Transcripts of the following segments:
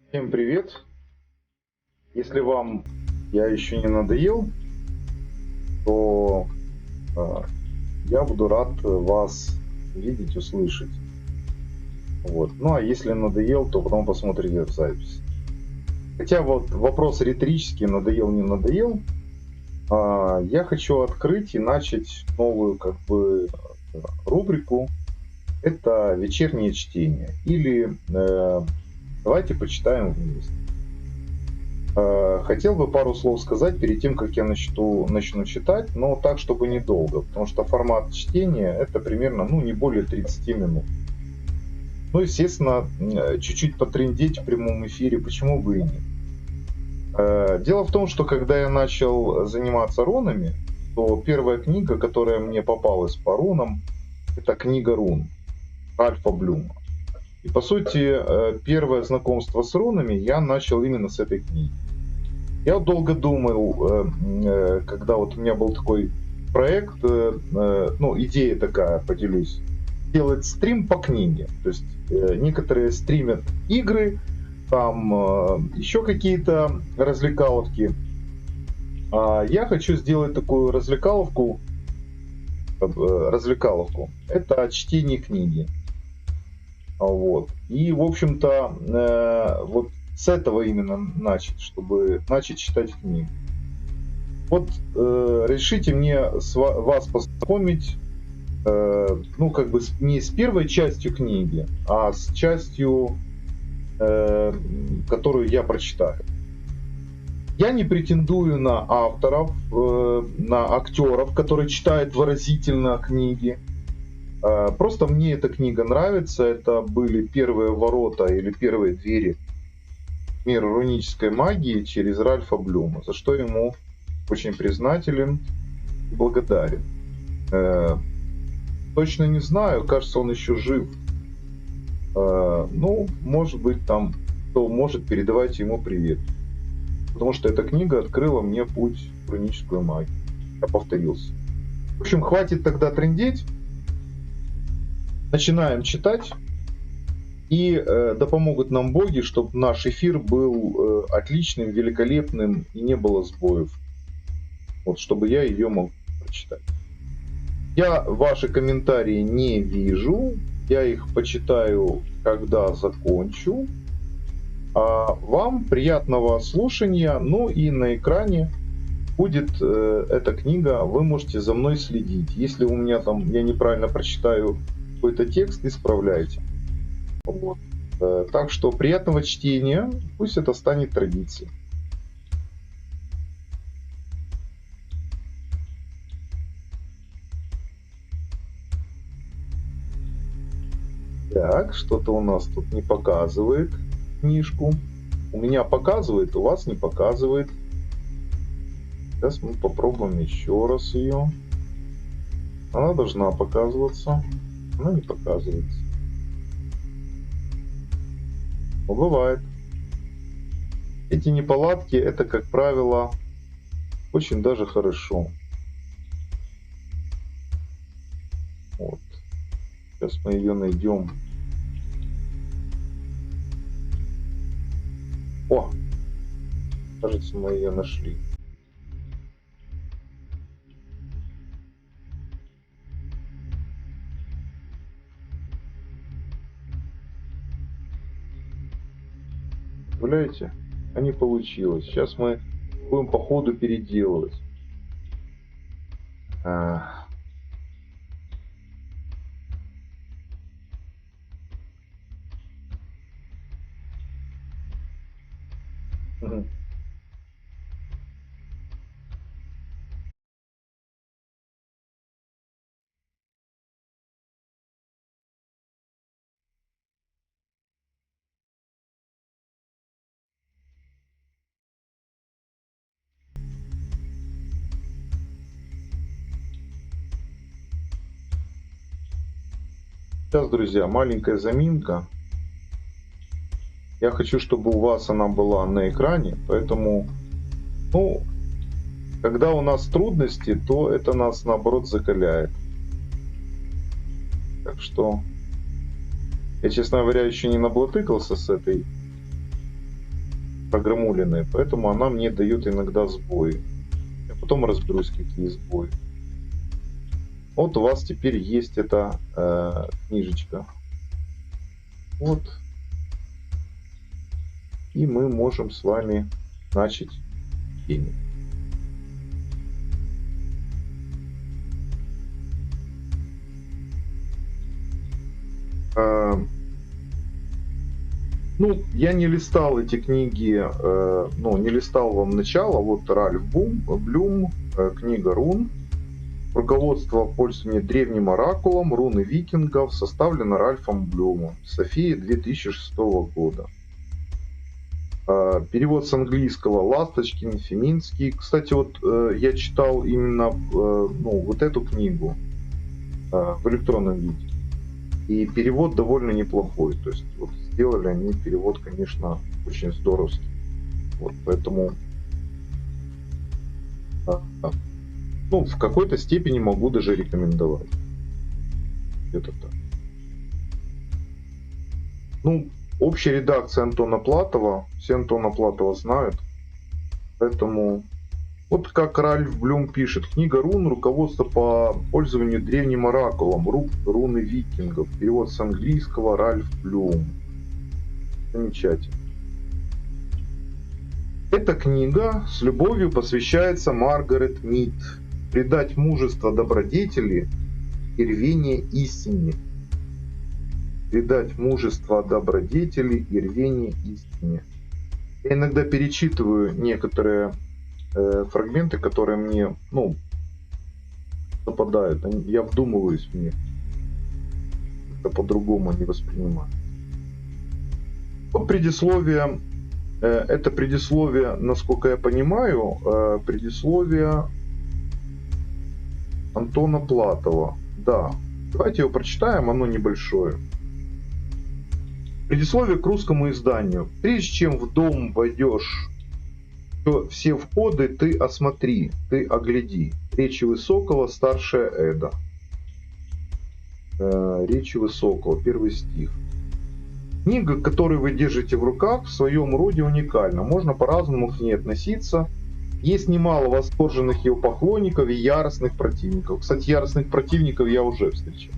Всем привет! Если вам я еще не надоел, то а, я буду рад вас видеть, услышать. Вот. Ну а если надоел, то потом посмотрите в запись. Хотя вот вопрос риторический, надоел, не надоел. Я хочу открыть и начать новую рубрику. Это вечернее чтение. Или давайте почитаем вместе. Хотел бы пару слов сказать перед тем, как я начну читать, но так, чтобы недолго, потому что формат чтения это примерно, не более 30 минут. Ну, естественно, чуть-чуть потрындеть в прямом эфире, почему бы и нет. Дело в том, что когда я начал заниматься рунами, то первая книга, которая мне попалась по рунам, это книга рун Ральфа Блюма. И по сути, первое знакомство с рунами я начал именно с этой книги. Я долго думал, когда вот у меня был такой проект, идея такая, поделюсь, делать стрим по книге. То есть некоторые стримят игры, там еще какие-то развлекаловки. А я хочу сделать такую развлекаловку. Это чтение книги. Вот. И, в общем-то, вот с этого именно начать, чтобы начать читать книгу. Вот решите мне вас познакомить, не с первой частью книги, а с частью, которую я прочитаю. Я не претендую на авторов, на актеров, которые читают выразительно книги. Просто мне эта книга нравится. Это были первые ворота или первые двери в мир рунической магии через Ральфа Блюма, за что ему очень признателен и благодарен. Точно не знаю, кажется, он еще жив. Может быть, там кто может, передавайте ему привет. Потому что эта книга открыла мне путь в руническую магию. Я повторился. В общем, хватит тогда трындеть. Начинаем читать. И да помогут нам боги, чтобы наш эфир был отличным, великолепным и не было сбоев. Вот, чтобы я ее мог прочитать. Я ваши комментарии не вижу. Я их почитаю, когда закончу. А вам приятного слушания. Ну и на экране будет эта книга. Вы можете за мной следить. Если у меня там я неправильно прочитаю какой-то текст, исправляйте. Вот. Так что приятного чтения. Пусть это станет традицией. Так, что-то у нас тут не показывает книжку. У меня показывает, у вас не показывает. Сейчас мы попробуем еще раз ее. Она должна показываться. Она не показывается. Но бывает. Эти неполадки, это, как правило, очень даже хорошо. Вот. Сейчас мы ее найдем. О! Кажется, мы ее нашли. Представляете? А не получилось. Сейчас мы будем по ходу переделывать. Сейчас, друзья, маленькая заминка. Я хочу, чтобы у вас она была на экране, поэтому, когда у нас трудности, то это нас, наоборот, закаляет. Так что я, честно говоря, еще не наблатыкался с этой программуленные, поэтому она мне дает иногда сбои. Я потом разберусь, какие сбои. Вот у вас теперь есть эта книжечка. Вот. И мы можем с вами начать чтение. Ну, я не листал эти книги, ну, не листал вам начало. Вот Ральф Блюм, книга рун. Руководство пользования древним оракулом, руны викингов, составлено Ральфом Блюмом. София 2006 года. Перевод с английского Ласточкин, Феминский. Кстати, вот я читал именно ну, вот эту книгу в электронном виде. И перевод довольно неплохой. То есть вот сделали они перевод, конечно, очень здоровский. Вот поэтому ну, в какой-то степени могу даже рекомендовать. Где-то так. Ну, общая редакция Антона Платова. Все Антона Платова знают. Поэтому вот как Ральф Блюм пишет. Книга рун. Руководство по пользованию древним оракулом. Руны викингов. Перевод с английского Ральф Блюм. Замечательно. Эта книга с любовью посвящается Маргарет Мид. Придать мужество добродетели и рвение истине. Придать мужество добродетели и рвение истине. Я иногда перечитываю некоторые фрагменты, которые мне, ну, западают. Я вдумываюсь в них. Это по-другому не воспринимаю. Вот предисловие. Это предисловие, насколько я понимаю, предисловие Антона Платова. Да, давайте его прочитаем, оно небольшое. Предисловие к русскому изданию. Прежде чем в дом войдешь, то все входы ты осмотри, ты огляди. Речи Высокого, старшая Эда. Речи Высокого, первый стих. Книга, которую вы держите в руках, в своем роде уникальна. Можно по-разному к ней относиться. Есть немало восторженных ее поклонников и яростных противников. Кстати, яростных противников я уже встречал.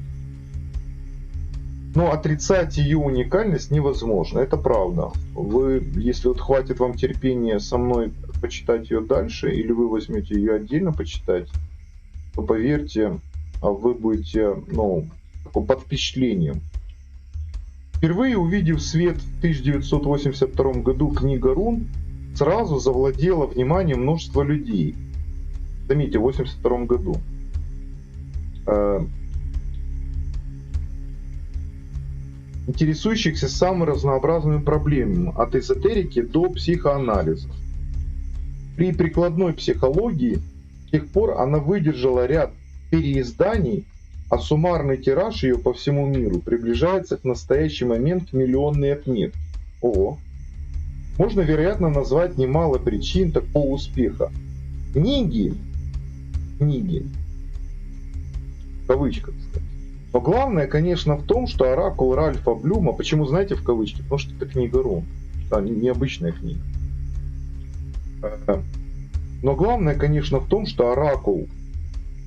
Но отрицать ее уникальность невозможно. Это правда. Вы, если вот хватит вам терпения со мной почитать ее дальше, или вы возьмете ее отдельно почитать, то поверьте, вы будете, ну, под впечатлением. Впервые увидев свет в 1982 году книга рун сразу завладела вниманием множества людей. Заметьте, в 1982 году. Интересующихся самыми разнообразными проблемами, от эзотерики до психоанализа. При прикладной психологии с тех пор она выдержала ряд переизданий, а суммарный тираж ее по всему миру приближается в настоящий момент к миллионной отметке. Ого! Можно, вероятно, назвать немало причин такого успеха. Книги, в кавычках, кстати. Но главное, конечно, в том, что оракул Ральфа Блюма, почему, знаете, в кавычках? Потому что это книга рун, да, необычная книга. Но главное, конечно, в том, что оракул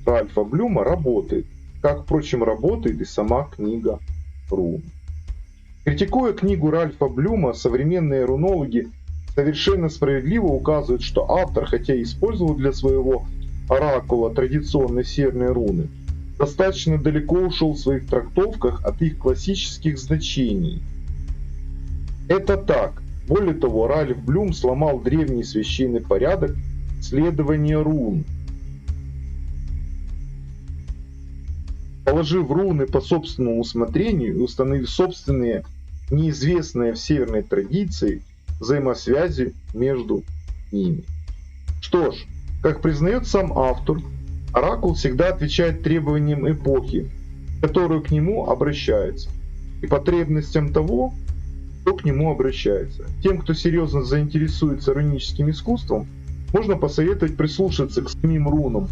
Ральфа Блюма работает. Как, впрочем, работает и сама книга рун. Критикуя книгу Ральфа Блюма, современные рунологи совершенно справедливо указывают, что автор, хотя и использовал для своего оракула традиционные северные руны, достаточно далеко ушел в своих трактовках от их классических значений. Это так. Более того, Ральф Блюм сломал древний священный порядок следования рун. Положив руны по собственному усмотрению и установив собственные, неизвестные в северной традиции, взаимосвязи между ними. Что ж, как признает сам автор, оракул всегда отвечает требованиям эпохи, в которую к нему обращается, и потребностям того, кто к нему обращается. Тем, кто серьезно заинтересуется руническим искусством, можно посоветовать прислушаться к самим рунам,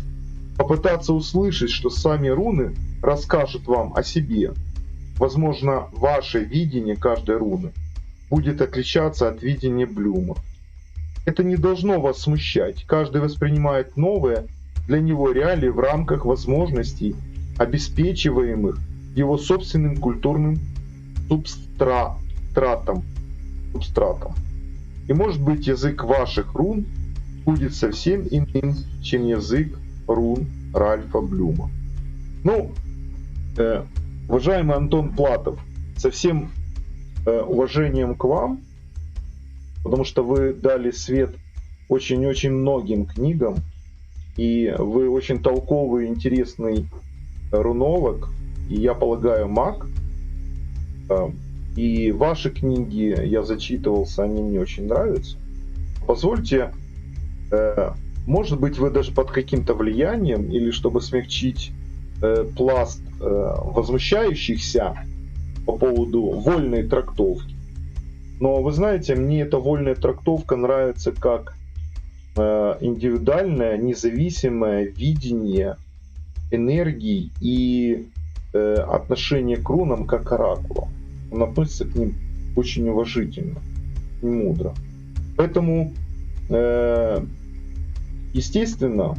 попытаться услышать, что сами руны расскажут вам о себе. Возможно, ваше видение каждой руны будет отличаться от видения Блюма. Это не должно вас смущать. Каждый воспринимает новое для него реалии в рамках возможностей, обеспечиваемых его собственным культурным субстратом. И может быть язык ваших рун будет совсем иным, чем язык рун Ральфа Блюма. Ну, уважаемый Антон Платов, со всем уважением к вам, потому что вы дали свет очень-очень многим книгам, и вы очень толковый, интересный рунолог, и, я полагаю, маг. И ваши книги я зачитывался, они мне очень нравятся. Позвольте, может быть, вы даже под каким-то влиянием, или чтобы смягчить пласт возмущающихся по поводу вольной трактовки. Но вы знаете, мне эта вольная трактовка нравится как индивидуальное, независимое видение энергий и отношение к рунам как к оракулам. Он относится к ним очень уважительно и мудро. Поэтому, естественно,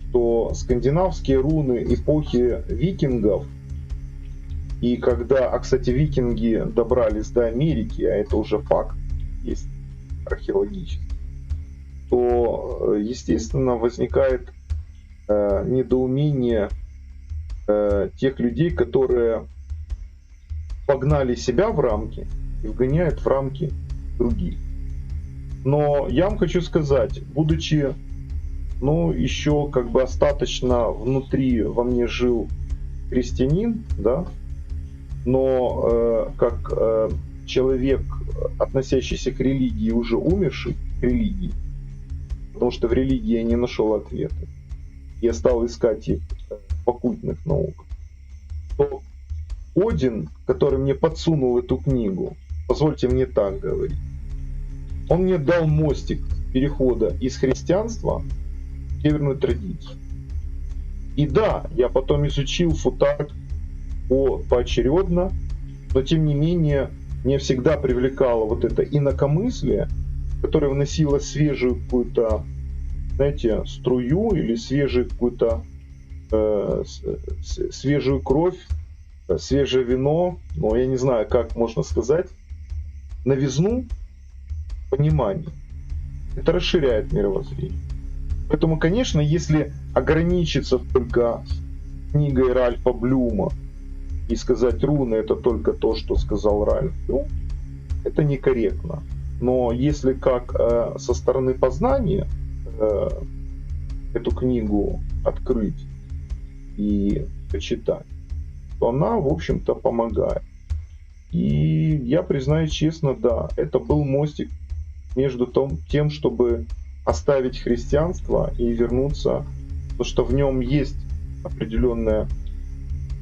что скандинавские руны эпохи викингов, и когда, кстати, викинги добрались до Америки, а это уже факт, есть археологический, то, естественно, возникает недоумение тех людей, которые погнали себя в рамки и вгоняют в рамки других. Но я вам хочу сказать, будучи, еще как бы остаточно внутри во мне жил христианин, да, но как человек, относящийся к религии, уже умерший к религии, потому что в религии я не нашел ответа, я стал искать их в оккультных науках, то Один, который мне подсунул эту книгу, позвольте мне так говорить, он мне дал мостик перехода из христианства в северную традицию. И да, я потом изучил футар поочередно, но тем не менее меня всегда привлекало вот это инакомыслие, которое вносило свежую какую-то, знаете, струю или свежую какую-то свежую кровь, свежее вино, я не знаю, как можно сказать, новизну, понимание. Это расширяет мировоззрение. Поэтому, конечно, если ограничиться только книгой Ральфа Блюма и сказать руны это только то, что сказал Ральф Блюм, это некорректно. Но если как со стороны познания эту книгу открыть и почитать, то она, в общем-то, помогает. И я признаюсь честно, да, это был мостик между тем, чтобы оставить христианство и вернуться, потому что в нем есть определенная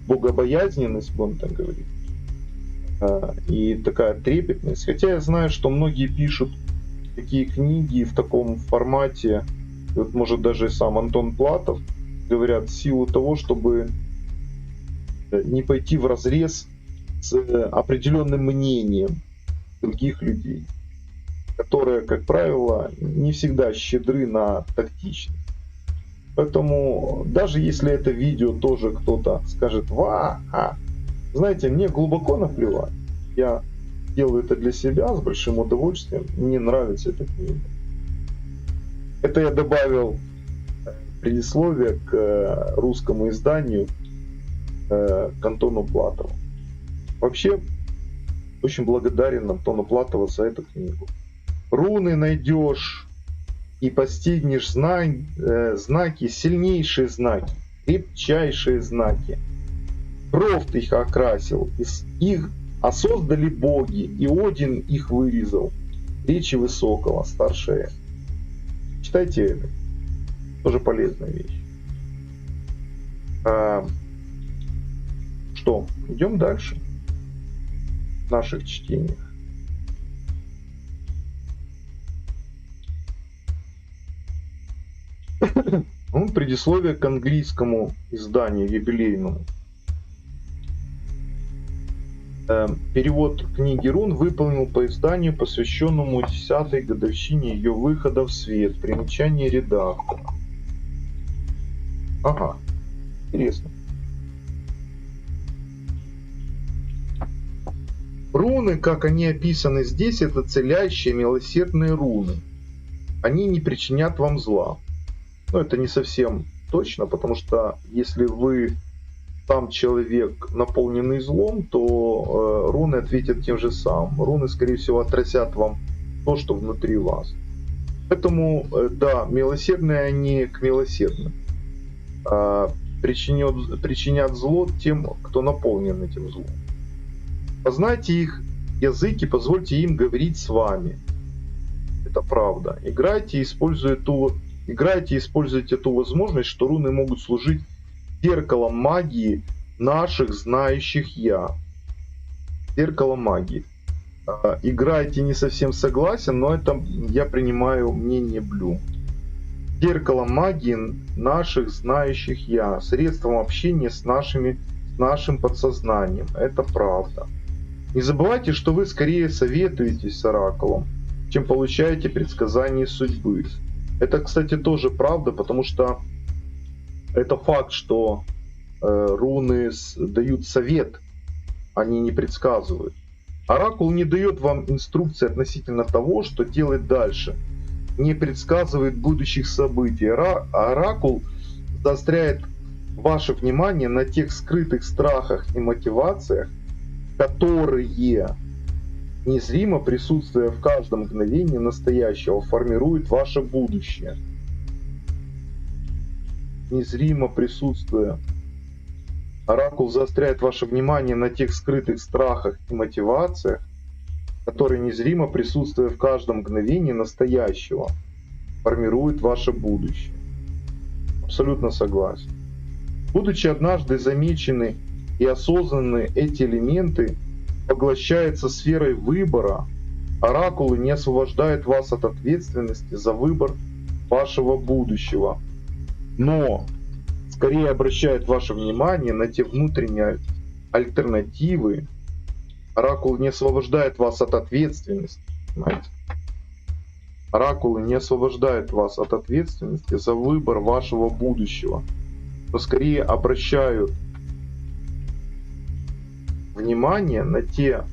богобоязненность, будем так говорить, и такая трепетность. Хотя я знаю, что многие пишут такие книги в таком формате, вот может даже и сам Антон Платов, говорят, в силу того, чтобы не пойти вразрез с определенным мнением других людей, которые, как правило, не всегда щедры на тактичность. Поэтому даже если это видео тоже кто-то скажет знаете, мне глубоко наплевать. Я делаю это для себя с большим удовольствием. Мне нравится эта книга. Это я добавил предисловие к русскому изданию, к Антону Платову. Вообще, очень благодарен Антону Платову за эту книгу. Руны найдешь и постигнешь знаки, сильнейшие знаки, крепчайшие знаки. Кровь их окрасил, их создали боги, и Один их вырезал. Речи высокого, старшая. Читайте это. Тоже полезная вещь. Что, идем дальше в наших чтениях. Предисловие к английскому изданию юбилейному. Перевод книги рун выполнил по изданию, посвященному 10-й годовщине ее выхода в свет. Примечание редактора. Ага, интересно. Руны, как они описаны здесь, это целящие, милосердные руны. Они не причинят вам зла. Но это не совсем точно, потому что если вы сам человек, наполненный злом, то руны ответят тем же самым. Руны, скорее всего, отразят вам то, что внутри вас. Поэтому, да, милосердные они к милосердным. Причинят зло тем, кто наполнен этим злом. Познайте их язык и позвольте им говорить с вами. Это правда. Играйте, используйте ту возможность, что руны могут служить зеркалом магии наших знающих я. Зеркало магии. Играйте, не совсем согласен, но это я принимаю мнение Блю. Зеркало магии наших знающих я. Средством общения с нашим подсознанием. Это правда. Не забывайте, что вы скорее советуетесь с оракулом, чем получаете предсказания судьбы. Это, кстати, тоже правда, потому что это факт, что руны дают совет, они не предсказывают. Оракул не дает вам инструкции относительно того, что делать дальше, не предсказывает будущих событий. Оракул заостряет ваше внимание на тех скрытых страхах и мотивациях, которые, незримо присутствуя в каждом мгновении настоящего, формируют ваше будущее. Незримо присутствуя. Оракул заостряет ваше внимание на тех скрытых страхах и мотивациях, которые, незримо присутствуя в каждом мгновении настоящего, формируют ваше будущее. Абсолютно согласен. Будучи однажды замечены и осознаны эти элементы, поглощаются сферой выбора, оракулы не освобождают вас от ответственности за выбор вашего будущего, но скорее обращают ваше внимание на те внутренние альтернативы. Оракул не освобождает вас от ответственности. Понимаете? Оракулы не освобождают вас от ответственности за выбор вашего будущего, но скорее обращают внимание на те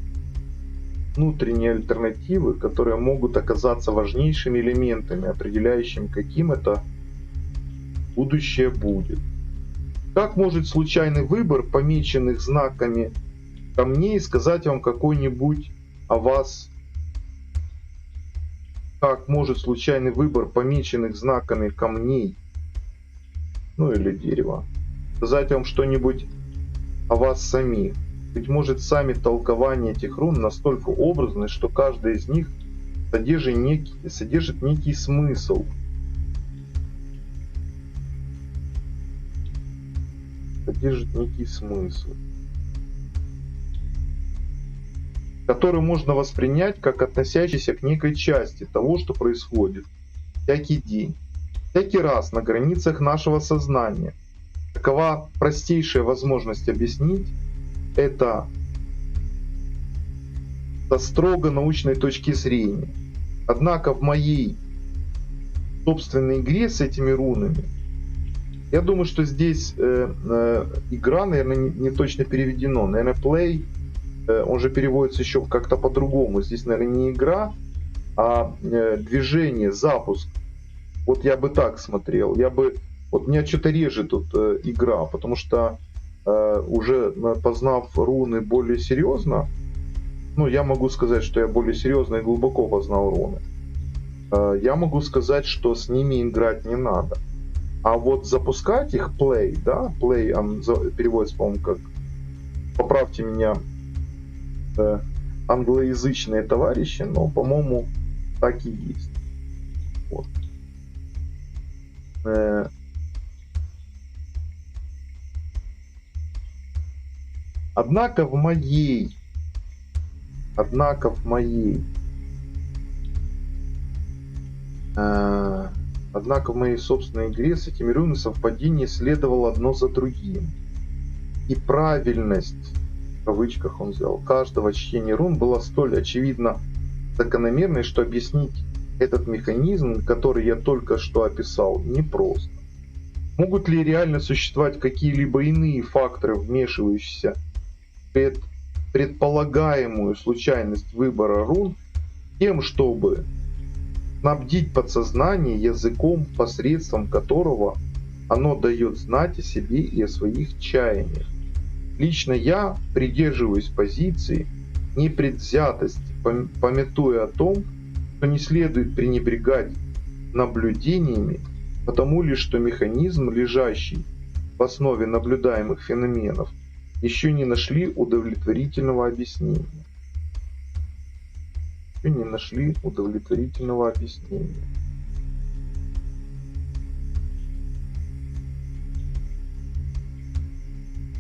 внутренние альтернативы, которые могут оказаться важнейшими элементами, определяющими, каким это будущее будет. Как может случайный выбор помеченных знаками камней сказать вам какой-нибудь о вас? Как может случайный выбор помеченных знаками камней, ну или дерева, сказать вам что-нибудь о вас самих? Быть может, сами толкования этих рун настолько образны, что каждая из них содержит некий смысл. Который можно воспринять как относящийся к некой части того, что происходит всякий день, всякий раз на границах нашего сознания. Такова простейшая возможность объяснить это со строго научной точки зрения. Однако в моей собственной игре с этими рунами, я думаю, что здесь игра, наверное, не точно переведено. Наверное, play, он же переводится еще как-то по-другому. Здесь, наверное, не игра, а движение, запуск. Вот я бы так смотрел. Вот меня что-то режет тут игра, потому что уже познав руны более серьезно, ну, я могу сказать, что я более серьезно и глубоко познал руны. Я могу сказать, что с ними играть не надо. А вот запускать их, play, да, play переводится, по-моему, как, поправьте меня, англоязычные товарищи, но, по-моему, так и есть. Вот. Однако в моей собственной игре с этими рунами совпадение следовало одно за другим. И правильность кавычках он взял, каждого чтения рун была столь очевидно закономерной, что объяснить этот механизм, который я только что описал, непросто. Могут ли реально существовать какие-либо иные факторы, вмешивающиеся в предполагаемую случайность выбора рун, тем, чтобы снабдить подсознание языком, посредством которого оно дает знать о себе и о своих чаяниях? Лично я придерживаюсь позиции непредвзятости, памятуя о том, что не следует пренебрегать наблюдениями, потому лишь что механизм, лежащий в основе наблюдаемых феноменов, еще не нашли удовлетворительного объяснения.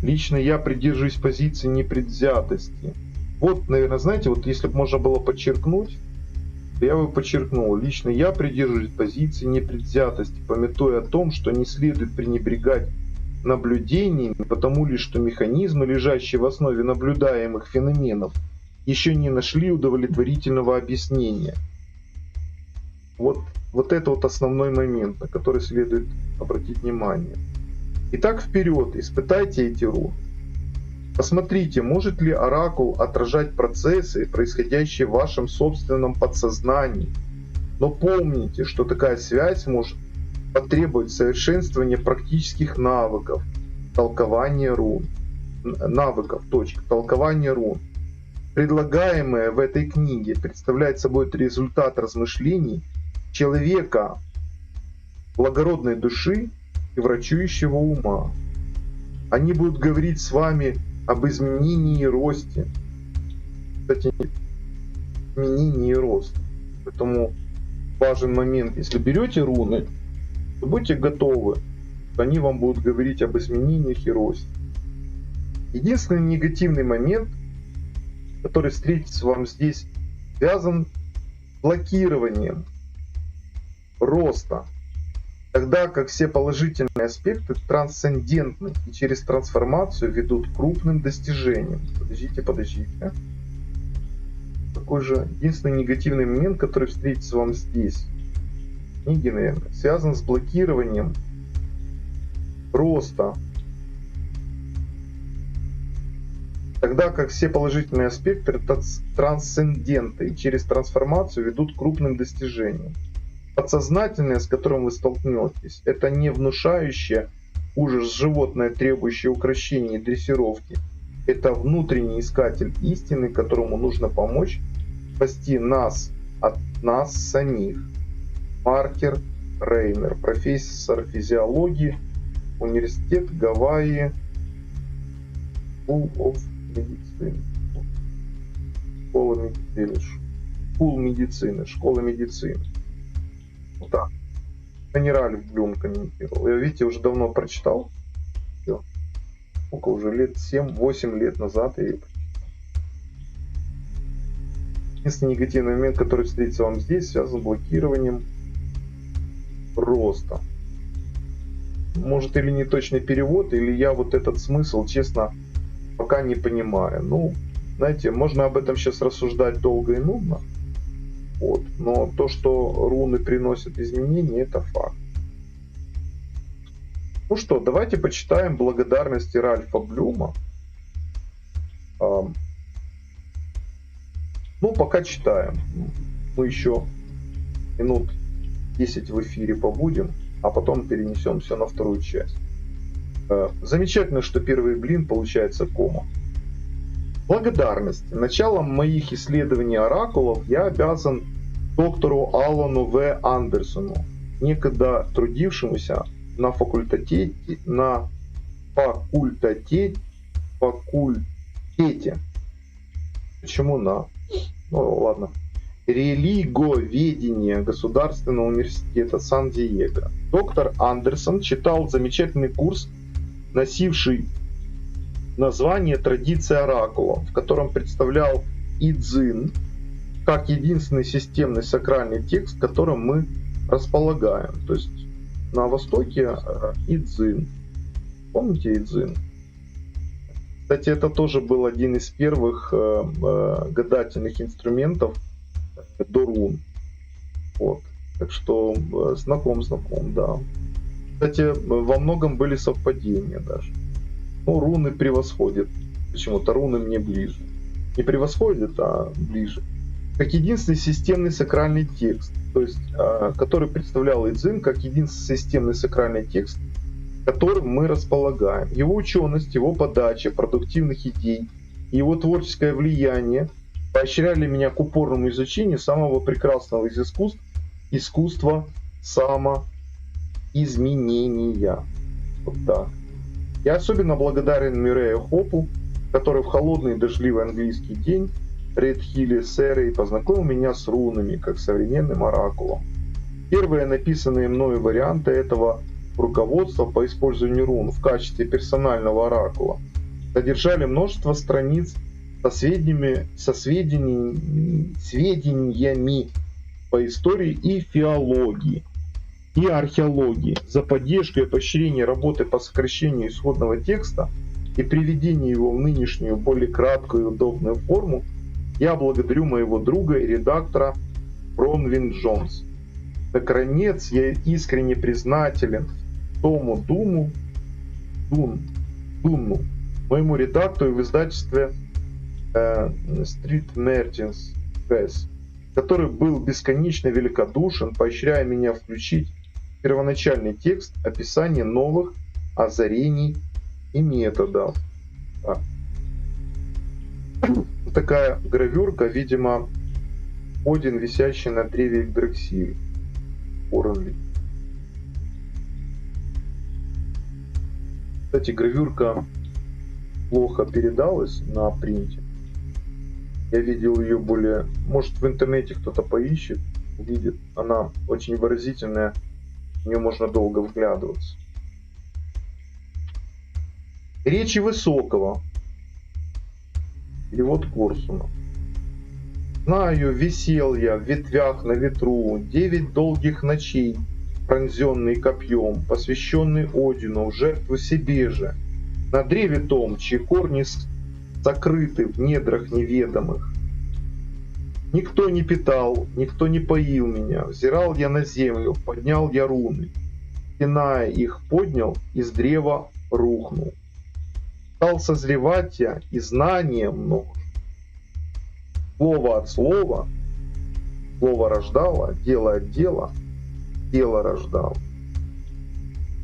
Лично я придерживаюсь позиции непредвзятости. Вот, наверное, знаете, вот если бы можно было подчеркнуть, то я бы подчеркнул. Лично я придерживаюсь позиции непредвзятости, памятуя о том, что не следует пренебрегать наблюдениями, потому лишь что механизмы, лежащие в основе наблюдаемых феноменов, еще не нашли удовлетворительного объяснения. Вот это вот основной момент, на который следует обратить внимание. Итак, вперед, испытайте эти руны. Посмотрите, может ли оракул отражать процессы, происходящие в вашем собственном подсознании. Но помните, что такая связь может потребовать совершенствования практических навыков толкования рун. Толкования рун. Предлагаемое в этой книге представляет собой результат размышлений человека благородной души и врачующего ума. Они будут говорить с вами об изменении и росте. Кстати, изменении и росте. Поэтому важен момент. Если берете руны, то будьте готовы, что они вам будут говорить об изменениях и росте. Единственный негативный момент, который встретится вам здесь, связан с блокированием роста. Тогда как все положительные аспекты трансцендентны и через трансформацию ведут к крупным достижениям. Подождите. Такой же единственный негативный момент, который встретится вам здесь, книги, наверное, связан с блокированием роста. Тогда как все положительные аспекты трансценденты и через трансформацию ведут к крупным достижениям. Подсознательное, с которым вы столкнетесь, это не внушающее ужас животное, требующее укрощения и дрессировки. Это внутренний искатель истины, которому нужно помочь спасти нас от нас самих. Паркер Рейнер, профессор физиологии, университет Гавайи, School of Medicine. Школа медицины. Вот так. Это не Ральф Блюм комментировал. Я, видите, уже давно прочитал. Все. Сколько уже лет? 7-8 лет назад я ее прочитал. Единственный негативный момент, который встретится вам здесь, связан с блокированием роста. Может, или не точный перевод, или я вот этот смысл, честно, пока не понимаю. Ну, знаете, можно об этом сейчас рассуждать долго и нудно. Вот. Но то, что руны приносят изменения, это факт. Ну что, давайте почитаем благодарности Ральфа Блюма. Ну, пока читаем. Мы еще минут 10 в эфире побудем, а потом перенесем все на вторую часть. Замечательно, что первый блин получается кома. Благодарность. Началом моих исследований оракулов я обязан доктору Алану В. Андерсону, некогда трудившемуся на факультете. Почему на? Ну ладно. Религоведения Государственного университета Сан-Диего. Доктор Андерсон читал замечательный курс, носивший название «Традиция оракула», в котором представлял Идзин как единственный системный сакральный текст, которым мы располагаем. То есть на Востоке Идзин. Помните Идзин? Кстати, это тоже был один из первых гадательных инструментов до рун. Вот. Так что знаком, да. Кстати, во многом были совпадения даже. Ну, руны превосходят. Почему-то руны мне ближе. Не превосходят, а ближе. Как единственный системный сакральный текст. То есть, который представлял Идзин как единственный системный сакральный текст, которым мы располагаем. Его ученость, его подача продуктивных идей, его творческое влияние поощряли меня к упорному изучению самого прекрасного из искусств — искусства самоизменения. Вот так. Я особенно благодарен Мюррею Хопу, который в холодный и дождливый английский день в Редхилле с Эрой познакомил меня с рунами, как современным оракулом. Первые написанные мною варианты этого руководства по использованию рун в качестве персонального оракула содержали множество страниц со сведениями по истории и филологии, и археологии. За поддержку и поощрение работы по сокращению исходного текста и приведению его в нынешнюю более краткую и удобную форму я благодарю моего друга и редактора Бронвин Джонс. Наконец, я искренне признателен Тому Дунну, моему редактору в издательстве Street Merchants Press, который был бесконечно великодушен, поощряя меня включить в первоначальный текст описание новых озарений и методов. Такая гравюрка, видимо, Один, висящий на древе Игдрасиля. Кстати, гравюрка плохо передалась на принте. Я видел ее более... Может, в интернете кто-то поищет, увидит. Она очень выразительная, в нее можно долго вглядываться. Речи Высокого. Перевод Корсуна. Знаю, висел я в ветвях на ветру 9 долгих ночей, пронзенный копьем, посвященный Одину в жертву себе же, на древе том, чьи корни сокрыты в недрах неведомых. Никто не питал, никто не поил меня, взирал я на землю, поднял я руны, стеная их поднял, из древа рухнул. Стал созревать я, и знания множь. Слово от слова, слово рождало, дело от дела, дело рождало.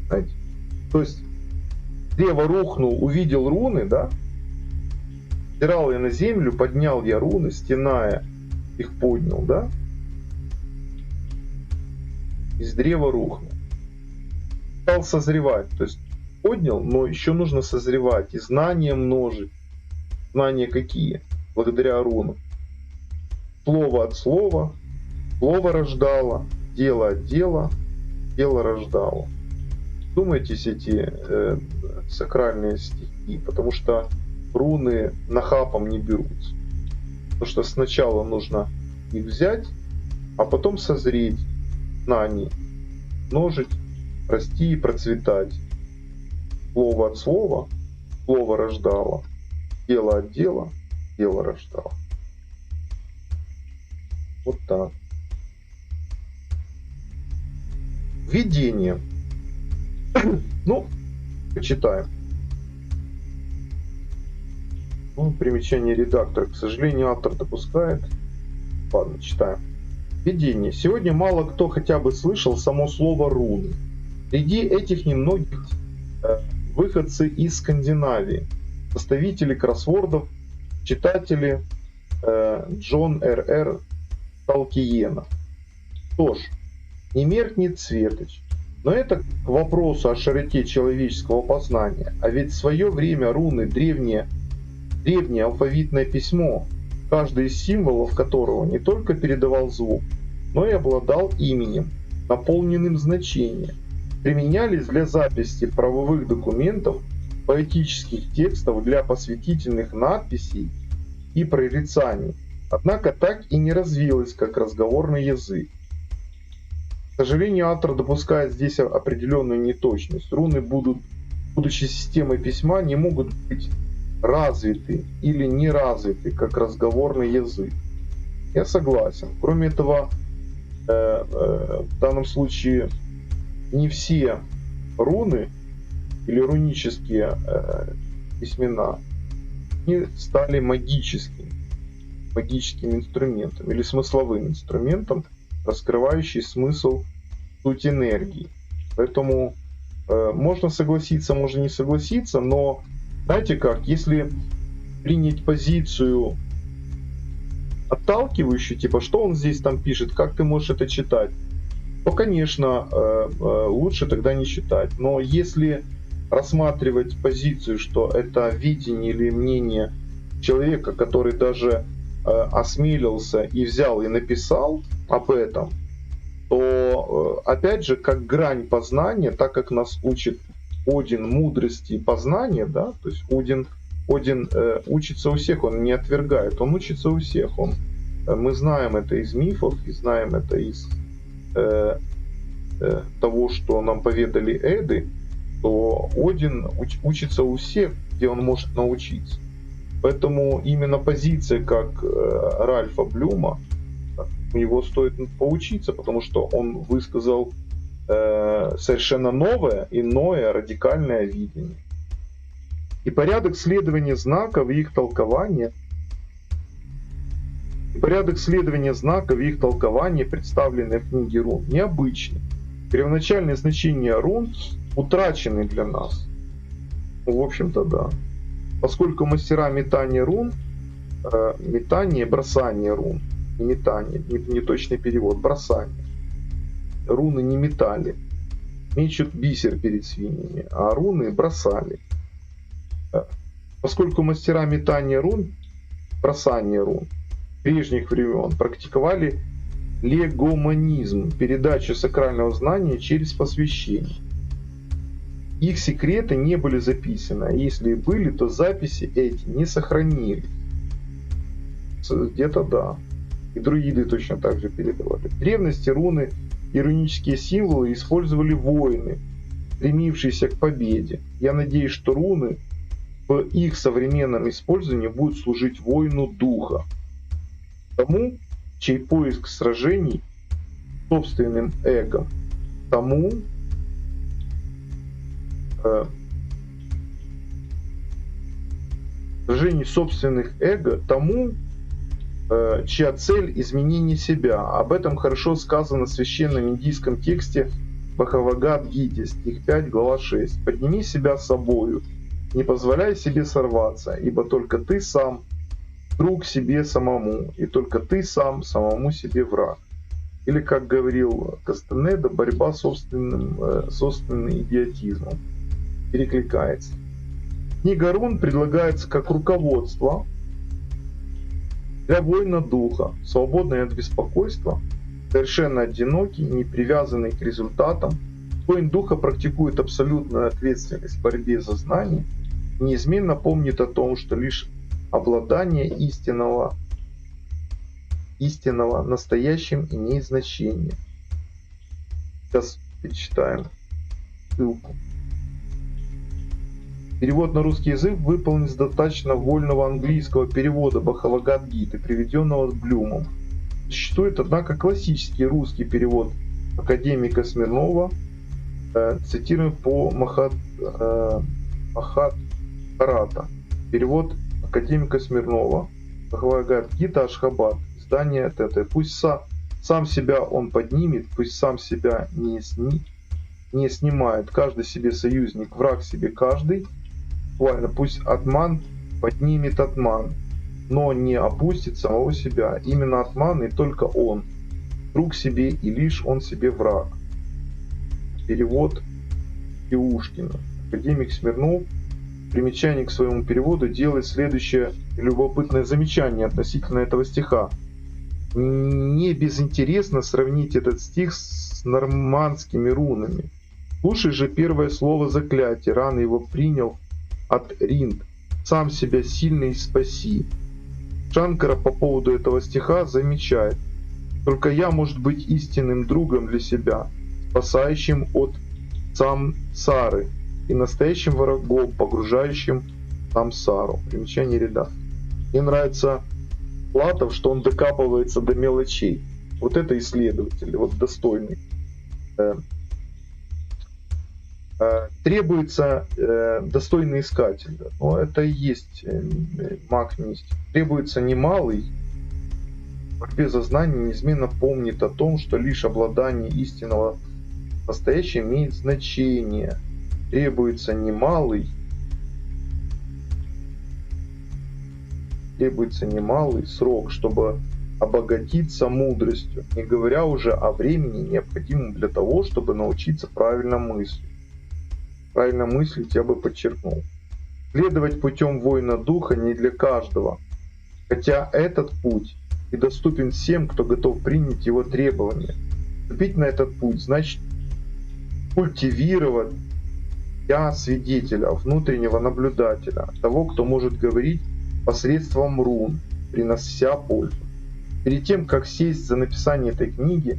Знаете? То есть древо рухнул, увидел руны, да? Стирал я на землю, поднял я руны, стеная их поднял, да? Из древа рухнул. Стал созревать, то есть поднял, но еще нужно созревать и знания множить. Знания какие? Благодаря рунам. Слово от слова, слово рождало, дело от дела, дело рождало. Думайтесь эти сакральные стихи, потому что руны нахапом не берутся. Потому что сначала нужно их взять, а потом созреть знаний, множить, расти и процветать. Слово от слова, слово рождало, дело от дела, дело рождало. Вот так. Введение. Ну, почитаем. Ну, примечание редактора. К сожалению, автор допускает. Ладно, читаем. Введение. Сегодня мало кто хотя бы слышал само слово руны. Среди этих немногих выходцы из Скандинавии, составители кроссвордов, читатели Джон Р.Р. Толкиена. Что ж, не меркнет светоч. Но это к вопросу о широте человеческого познания. А ведь в свое время руны древнее алфавитное письмо, каждый из символов которого не только передавал звук, но и обладал именем, наполненным значением, применялись для записи правовых документов, поэтических текстов, для посвятительных надписей и прорицаний. Однако так и не развилось как разговорный язык. К сожалению, автор допускает здесь определенную неточность. Руны, будучи системой письма, не могут быть развитый или не развитый, как разговорный язык. Я согласен. Кроме этого, в данном случае не все руны или рунические письмена не стали магическим инструментом или смысловым инструментом, раскрывающий смысл, суть энергии. Поэтому можно согласиться, можно не согласиться, но знаете как, если принять позицию отталкивающую, типа, что он здесь там пишет, как ты можешь это читать, то, конечно, лучше тогда не читать. Но если рассматривать позицию, что это видение или мнение человека, который даже осмелился и взял и написал об этом, то, опять же, как грань познания, так как нас учит Один мудрости познания, да, то есть Один учится у всех, он не отвергает, он учится у всех. Мы знаем это из мифов, и знаем это из того, что нам поведали Эды, то Один учится у всех, где он может научиться. Поэтому именно позиция, как Ральфа Блюма, у него стоит поучиться, потому что он высказал совершенно новое, иное, радикальное видение. И порядок следования знаков и их толкования, представленные в книге рун, необычны. Первоначальные значения рун утрачены для нас. Ну, в общем-то, да. Поскольку мастера метания рун, бросание рун, не метание, не точный перевод, бросание. Руны не метали, мечут бисер перед свиньями, а руны бросали. Поскольку мастера метания рун, бросание рун прежних времен практиковали легоманизм, передачу сакрального знания через посвящение. Их секреты не были записаны, а если и были, то записи эти не сохранились. Где-то да. И друиды точно так же передавали. В древности руны и рунические символы использовали воины, стремившиеся к победе. Я надеюсь, что руны в их современном использовании будут служить воину духа, тому, чей поиск сражений собственным эго, тому, сражений собственных эго, тому, чья цель изменение себя. Об этом хорошо сказано в священном индийском тексте Бхагавад-гите, стих 5, глава 6. «Подними себя собою, не позволяй себе сорваться, ибо только ты сам друг себе самому, и только ты сам самому себе враг». Или, как говорил Кастанеда, борьба с собственным идиотизмом. Перекликается. Книга рун предлагается как руководство для воина духа, свободный от беспокойства, совершенно одинокий, не привязанный к результатам. Воин духа практикует абсолютную ответственность в борьбе за знание, неизменно помнит о том, что лишь обладание истинного настоящим имеет значение. Сейчас перечитаем ссылку. Перевод на русский язык выполнен с достаточно вольного английского перевода Бхагавад-гиты, приведенного Блюмом. Существует, однако, классический русский перевод академика Смирнова, цитируем по Махабхарата. Перевод академика Смирнова, Бхагавад-гита Ашхабад, издание ТТ. Пусть сам себя он поднимет, пусть сам себя не снимает, каждый себе союзник, враг себе каждый. Буквально, пусть Атман поднимет Атман, но не опустит самого себя. Именно Атман и только он, друг себе и лишь он себе враг. Перевод Иушкина. Академик Смирнов в примечании к своему переводу делает следующее любопытное замечание относительно этого стиха. Не безинтересно сравнить этот стих с нормандскими рунами. Слушай же первое слово заклятия, рано его принял от Ринд. Сам себя сильный спаси. Шанкара по поводу этого стиха замечает: только я может быть истинным другом для себя, спасающим от самсары и настоящим врагом, погружающим в Самсару. Примечание редактора. Мне нравится Платов, что он докапывается до мелочей. Вот это исследователь, вот достойный. Требуется достойный искатель. Но это и есть маг мистик. Требуется немалый. В борьбе за знание неизменно помнит о том, что лишь обладание истинного настоящего имеет значение. Требуется немалый срок, чтобы обогатиться мудростью, не говоря уже о времени, необходимом для того, чтобы научиться правильно мыслить. Правильно мыслить я бы подчеркнул. Следовать путем воина духа не для каждого, хотя этот путь и доступен всем, кто готов принять его требования. Вступить на этот путь значит культивировать я свидетеля, внутреннего наблюдателя, того, кто может говорить посредством рун, принося пользу. Перед тем, как сесть за написание этой книги,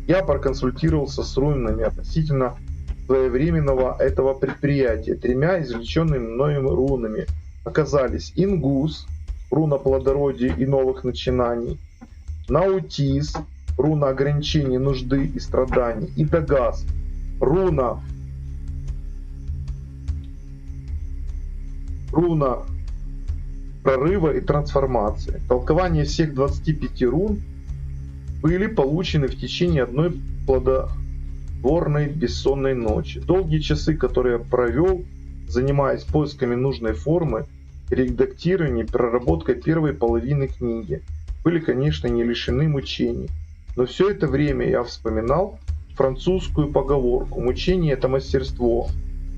я проконсультировался с рунами относительно своевременного этого предприятия. 3 извлеченными мною рунами оказались Ингус, руна плодородия и новых начинаний, Наутис, руна ограничения нужды и страданий, и Дагас, руна прорыва и трансформации. Толкования всех 25 рун были получены в течение одной плодотворной бессонной ночи. Долгие часы, которые я провел, занимаясь поисками нужной формы, редактированием, проработкой первой половины книги, были, конечно, не лишены мучений. Но все это время я вспоминал французскую поговорку: «Мучение — это мастерство,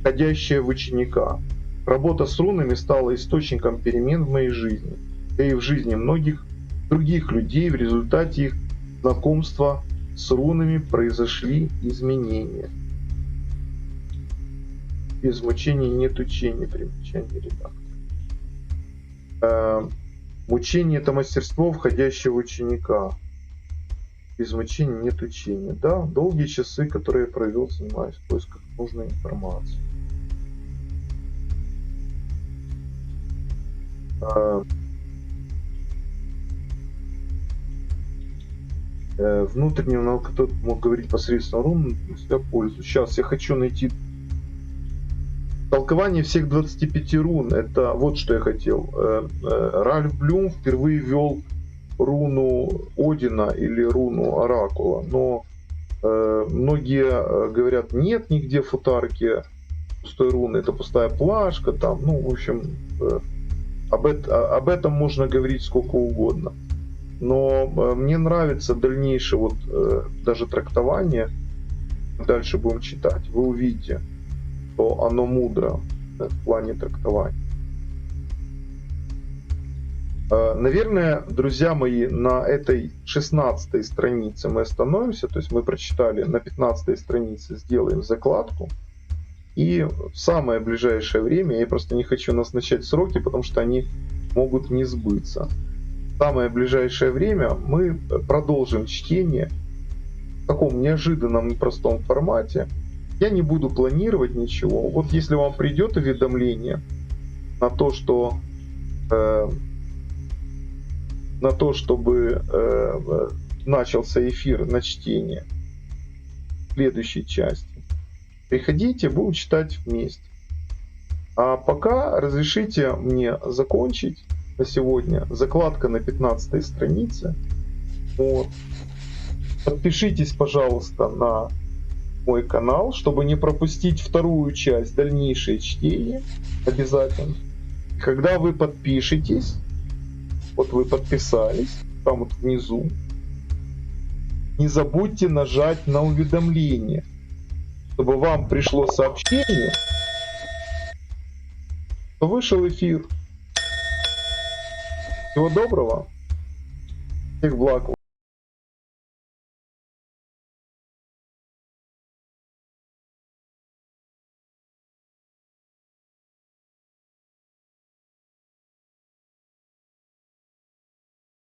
входящее в ученика». Работа с рунами стала источником перемен в моей жизни, да и в жизни многих других людей. В результате их знакомства с рунами произошли изменения. Без мучений нет учения. Примечание редактора. Мучение — это мастерство, входящее в ученика. Без мучений нет учения. Да, долгие часы, которые я провел, занимаясь в поисках нужной информации. Внутреннего навыка, кто мог говорить посредством рун, себя пользу. Сейчас я хочу найти толкование всех 25 рун. Это вот что я хотел. Ральф Блюм впервые ввел руну Одина или руну Оракула, но многие говорят, нет нигде в футарке пустой руны, это пустая плашка там, ну, в общем, об этом можно говорить сколько угодно. Но мне нравится дальнейшее вот даже трактование. Дальше будем читать. Вы увидите, что оно мудро в плане трактования. Наверное, друзья мои, на этой 16-й странице мы остановимся. То есть мы прочитали на 15-й странице, сделаем закладку. И в самое ближайшее время, я просто не хочу назначать сроки, потому что они могут не сбыться. В самое ближайшее время мы продолжим чтение в таком неожиданном и простом формате. Я не буду планировать ничего. Вот если вам придет уведомление на то, чтобы начался эфир на чтение следующей части, приходите, будем читать вместе. А пока разрешите мне закончить на сегодня. Закладка на 15 странице. Вот. Подпишитесь, пожалуйста, на мой канал, чтобы не пропустить вторую часть, дальнейшее чтение. Обязательно. Когда вы подпишетесь, вот вы подписались, там вот внизу, не забудьте нажать на уведомление, чтобы вам пришло сообщение, что вышел эфир. Всего доброго. Всех благ.